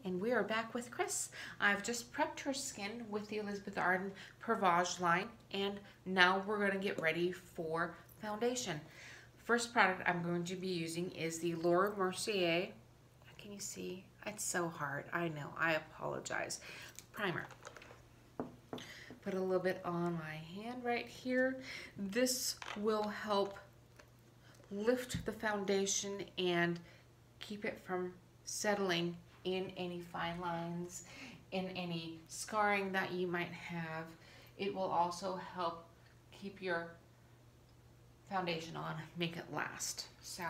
And we are back with Kris. I've just prepped her skin with the Elizabeth Arden Provage line, and now we're going to get ready for foundation. First product I'm going to be using is the Laura Mercier. Can you see? It's so hard. I know. I apologize. Primer. Put a little bit on my hand right here. This will help lift the foundation and keep it from settling in any fine lines, in any scarring that you might have. It will also help keep your foundation on, make it last. So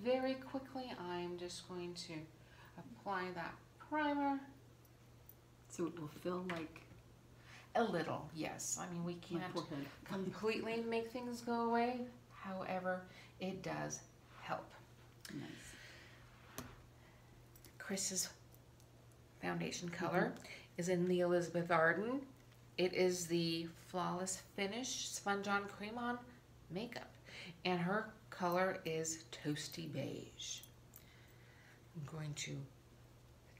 very quickly, I'm just going to apply that primer. So it will feel like a little, yes. I mean, we can't completely make things go away. However, it does help. Nice. Kris's foundation color is in the Elizabeth Arden. It is the Flawless Finish Sponge On Cream On Makeup. And her color is Toasty Beige. I'm going to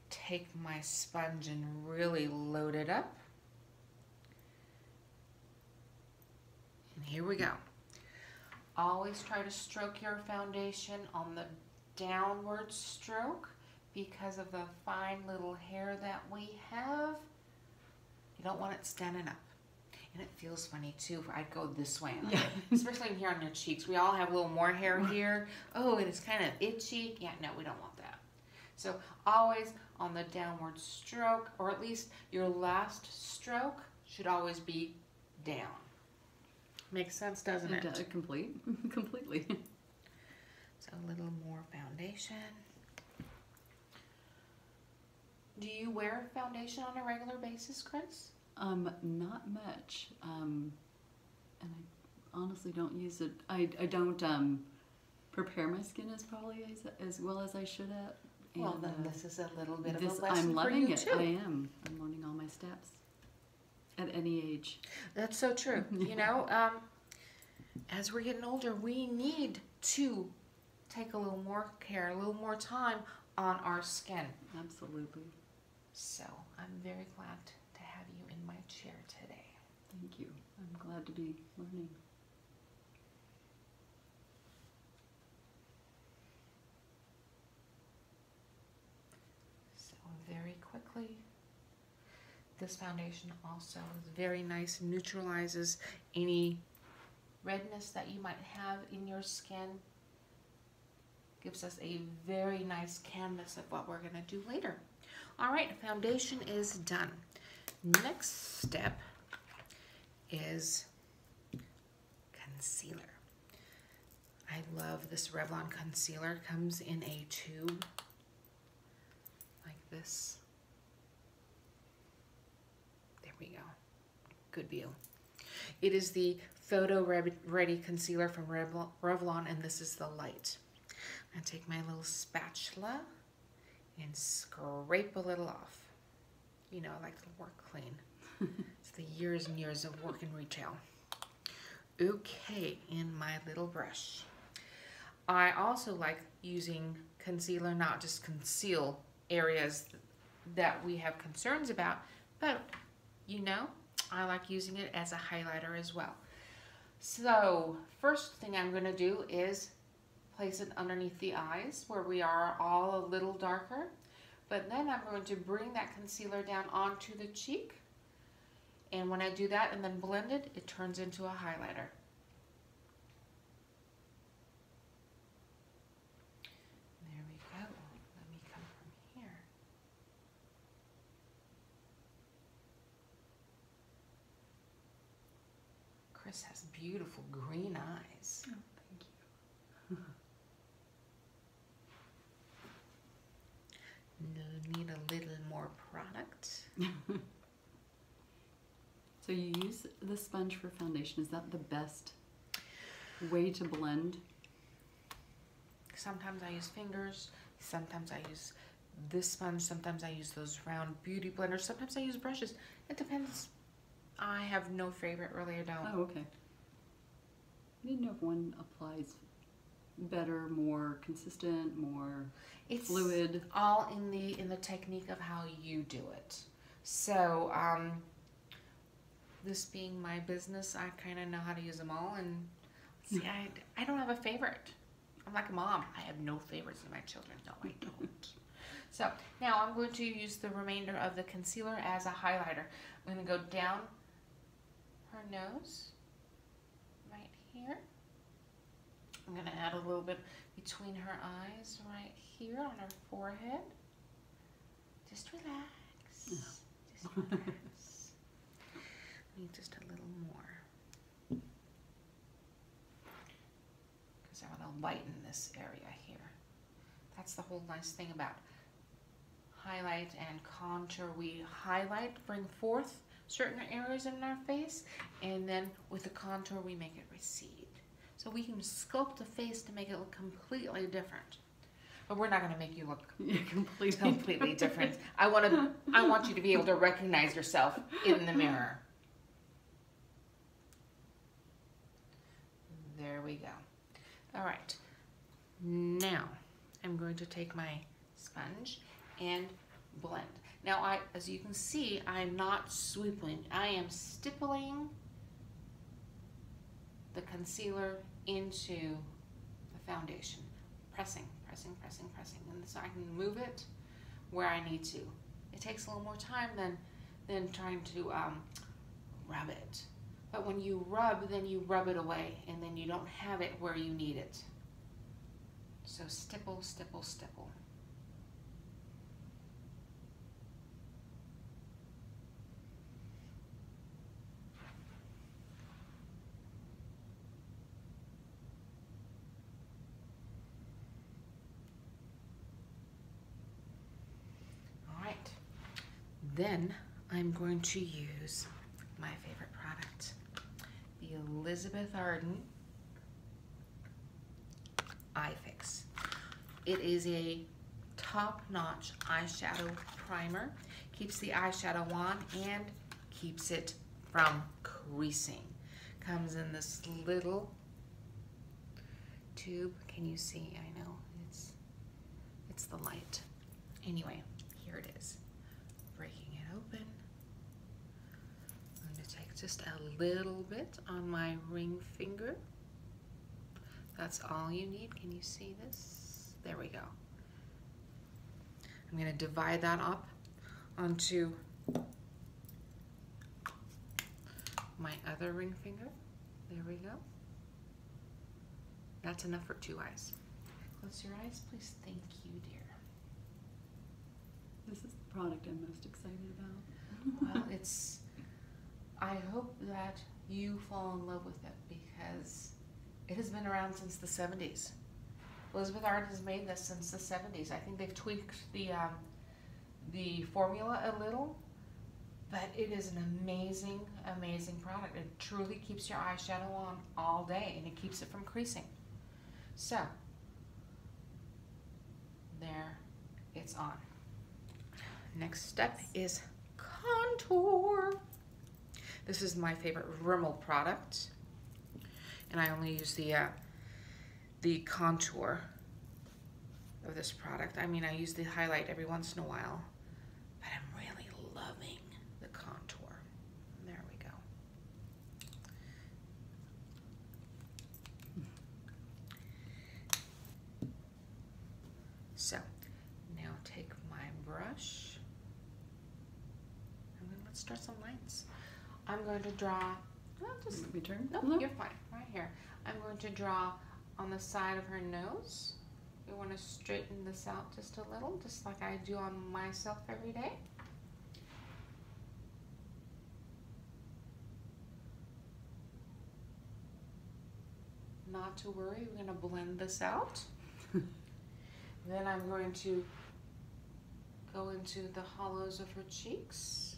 take my sponge and really load it up. And here we go. Always try to stroke your foundation on the downward stroke because of the fine little hair that we have. You don't want it standing up. And it feels funny too. I'd go this way, on especially here on your cheeks. We all have a little more hair here. Oh, and it's kind of itchy. Yeah, no, we don't want that. So always on the downward stroke, or at least your last stroke should always be down. Makes sense, doesn't it? Completely. So a little more foundation. Do you wear foundation on a regular basis, Kris? Not much. And I honestly don't use it. I don't prepare my skin as well as I should at. Well, then this is a little bit of a lesson I'm for loving you it. too. I am. I'm learning all my steps. At any age. That's so true. You know, as we're getting older, we need to take a little more care, a little more time on our skin. Absolutely. So I'm very glad to have you in my chair today. Thank you. I'm glad to be learning. So very quickly. This foundation also is very nice, neutralizes any redness that you might have in your skin. Gives us a very nice canvas of what we're going to do later. All right, foundation is done. Next step is concealer. I love this Revlon concealer. It comes in a tube like this. There we go. Good view. It is the Photo Ready Concealer from Revlon, and this is the light. I take my little spatula and scrape a little off. You know, I like to work clean. It's the years and years of work in retail. Okay, in my little brush. I also like using concealer, not just conceal areas that we have concerns about, but you know, I like using it as a highlighter as well. So first thing I'm going to do is place it underneath the eyes where we are all a little darker. But then I'm going to bring that concealer down onto the cheek. And when I do that and then blend it, it turns into a highlighter. There we go. Let me come from here. Kris has beautiful green eyes. Oh, thank you. Need a little more product. So you use the sponge for foundation. Is that the best way to blend? Sometimes I use fingers. Sometimes I use this sponge. Sometimes I use those round beauty blenders. Sometimes I use brushes. It depends. I have no favorite really. I don't. Oh, okay. I didn't know if one applies better, more consistent, more It's fluid? all in the technique of how you do it. So, this being my business, I kind of know how to use them all. And see, I don't have a favorite. I'm like a mom. I have no favorites in my children. No, I don't. So now I'm going to use the remainder of the concealer as a highlighter. I'm going to go down her nose, right here. I'm going to add a little bit between her eyes, right here on her forehead. Just relax. Just relax. Need just a little more. Because I want to lighten this area here. That's the whole nice thing about highlight and contour. We highlight, bring forth certain areas in our face, and then with the contour we make it recede. So we can sculpt the face to make it look completely different. But we're not going to make you look completely different. I want you to be able to recognize yourself in the mirror. There we go. All right. Now I'm going to take my sponge and blend. Now, as you can see, I'm not sweeping. I am stippling the concealer into the foundation. Pressing, pressing, pressing, pressing. And so I can move it where I need to. It takes a little more time than trying to rub it. But when you rub, then you rub it away, and then you don't have it where you need it. So stipple, stipple, stipple. Then I'm going to use my favorite product, the Elizabeth Arden Eye Fix. It is a top-notch eyeshadow primer. Keeps the eyeshadow on and keeps it from creasing. Comes in this little tube. Can you see? I know it's the light. Anyway, here it is. Breaking it open. I'm going to take just a little bit on my ring finger. That's all you need. Can you see this? There we go. I'm going to divide that up onto my other ring finger. There we go. That's enough for 2 eyes. Close your eyes, please. Thank you, dear. This is the product I'm most excited about. Well, I hope that you fall in love with it because it has been around since the 70s. Elizabeth Arden has made this since the 70s. I think they've tweaked the formula a little, but it is an amazing, amazing product. It truly keeps your eyeshadow on all day, and it keeps it from creasing. So, there, it's on. Next step is contour. This is my favorite Rimmel product, and I only use the contour of this product. I mean, I use the highlight every once in a while, but I'm really loving the contour. There we go. So, now take my brush. Let's draw some lines. I'm going to draw, just return. No, you're fine, right here. I'm going to draw on the side of her nose. We want to straighten this out just a little, just like I do on myself every day. Not to worry, we're going to blend this out. Then I'm going to go into the hollows of her cheeks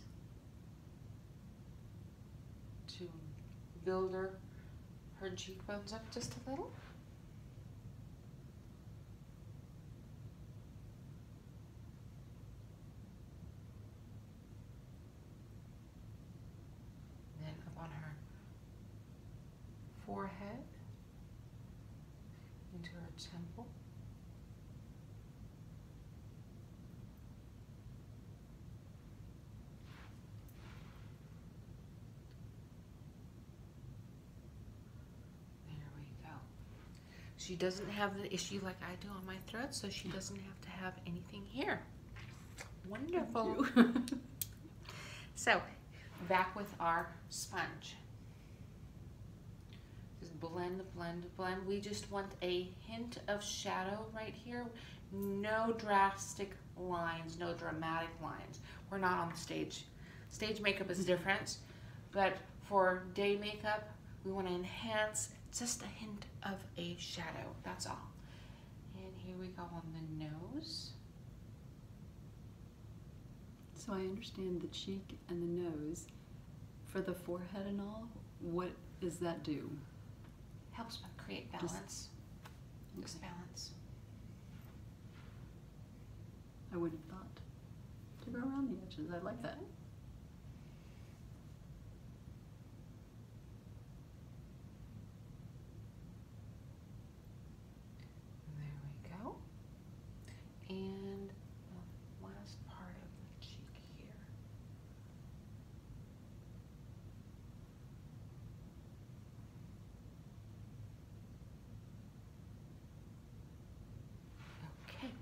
to build her cheekbones up just a little. Then up on her forehead, to her temple. There we go. She doesn't have the issue like I do on my throat, so she doesn't have to have anything here. Wonderful. So, back with our sponge. Just blend, blend, blend. We just want a hint of shadow right here. No drastic lines, no dramatic lines. We're not on the stage. Stage makeup is different, but for day makeup, we want to enhance just a hint of a shadow. That's all. And here we go on the nose. So I understand the cheek and the nose. For the forehead and all, what does that do? Helps create balance. Just balance. I wouldn't have thought to go around the edges. I like that. There we go. And the last part of the cheek here. Okay.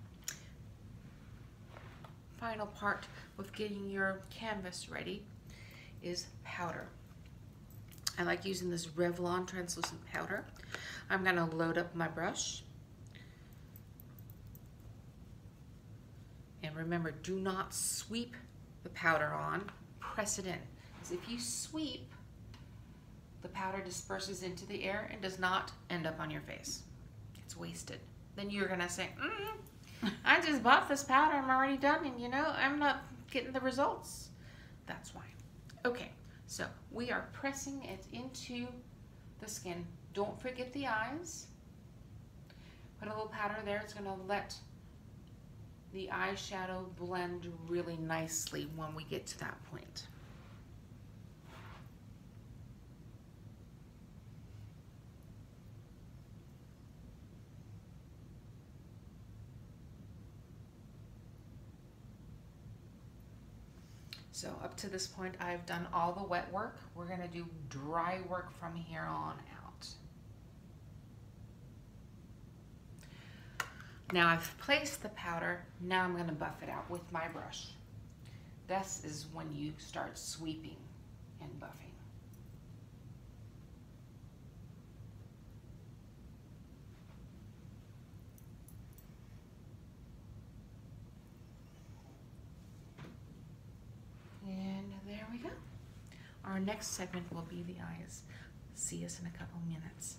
Final part with getting your canvas ready is powder. I like using this Revlon translucent powder. I'm going to load up my brush. And remember, do not sweep the powder on, press it in. Because if you sweep, the powder disperses into the air and does not end up on your face. It's wasted. Then you're gonna say, I just bought this powder, I'm already done, and you know, I'm not getting the results. That's why. Okay, so we are pressing it into the skin. Don't forget the eyes. Put a little powder there, it's gonna let the eyeshadow blend really nicely when we get to that point. So up to this point, I've done all the wet work. We're gonna do dry work from here on out. Now I've placed the powder, now I'm gonna buff it out with my brush. This is when you start sweeping and buffing. And there we go. Our next segment will be the eyes. See us in a couple minutes.